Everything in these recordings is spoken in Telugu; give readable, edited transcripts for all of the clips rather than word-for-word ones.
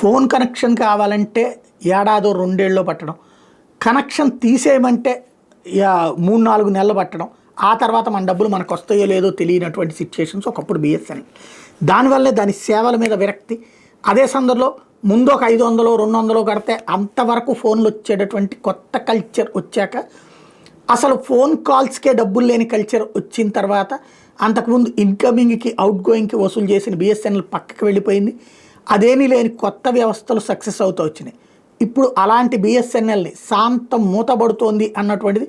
ఫోన్ కనెక్షన్ కావాలంటే ఏడాదో 2 ఏళ్ళలో పట్టడం, కనెక్షన్ తీసేయమంటే 3-4 నెలలు పట్టడం, ఆ తర్వాత మన డబ్బులు మనకు వస్తాయో లేదో తెలియనటువంటి సిచ్యుయేషన్స్ ఒకప్పుడు బిఎస్ఎన్ఎల్. దానివల్లే దాని సేవల మీద విరక్తి. అదే సందర్భంలో ముందు ఒక 500-200 కడితే అంతవరకు ఫోన్లు వచ్చేటటువంటి కొత్త కల్చర్ వచ్చాక, అసలు ఫోన్ కాల్స్కే డబ్బులు లేని కల్చర్ వచ్చిన తర్వాత, అంతకుముందు ఇన్కమింగ్కి అవుట్ గోయింగ్కి వసూలు చేసిన బిఎస్ఎన్ఎల్ పక్కకి వెళ్ళిపోయింది. అదేమీ లేని కొత్త వ్యవస్థలు సక్సెస్ అవుతూ వచ్చినాయి. ఇప్పుడు అలాంటి బిఎస్ఎన్ఎల్ని శాంతం మూతబడుతోంది అన్నటువంటిది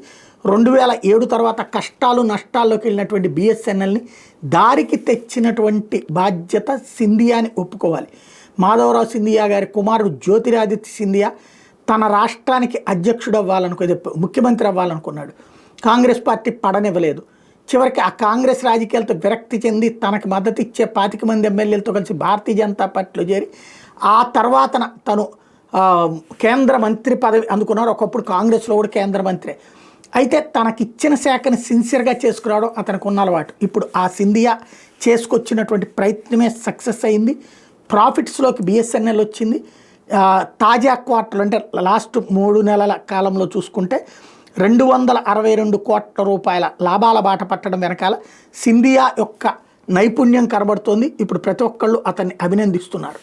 2007 తర్వాత కష్టాలు నష్టాల్లోకి వెళ్ళినటువంటి బిఎస్ఎన్ఎల్ని దారికి తెచ్చినటువంటి బాధ్యత సింధియాని ఒప్పుకోవాలి. మాధవరావు సింధియా గారి కుమారుడు జ్యోతిరాదిత్య సింధియా తన రాష్ట్రానికి అధ్యక్షుడు ముఖ్యమంత్రి అవ్వాలనుకున్నాడు. కాంగ్రెస్ పార్టీ పడనివ్వలేదు. చివరికి ఆ కాంగ్రెస్ రాజకీయాలతో విరక్తి చెంది తనకు మద్దతు ఇచ్చే 25 మంది ఎమ్మెల్యేలతో కలిసి భారతీయ జనతా పార్టీలో చేరి ఆ తర్వాత తను కేంద్ర మంత్రి పదవి అందుకున్నారు. ఒకప్పుడు కాంగ్రెస్లో కూడా కేంద్ర మంత్రి. అయితే తనకిచ్చిన శాఖని సిన్సియర్గా చేసుకురావడం అతనికి ఉన్న అలవాటు. ఇప్పుడు ఆ సింధియా చేసుకొచ్చినటువంటి ప్రయత్నమే సక్సెస్ అయింది. ప్రాఫిట్స్లోకి బిఎస్ఎన్ఎల్ వచ్చింది. తాజా క్వార్టర్లు అంటే లాస్ట్ 3 నెలల కాలంలో చూసుకుంటే 262 కోట్ల రూపాయల లాభాల బాట పట్టడం వెనకాల సింధియా యొక్క నైపుణ్యం కనబడుతోంది. ఇప్పుడు ప్రతి ఒక్కళ్ళు అతన్ని అభినందిస్తున్నారు.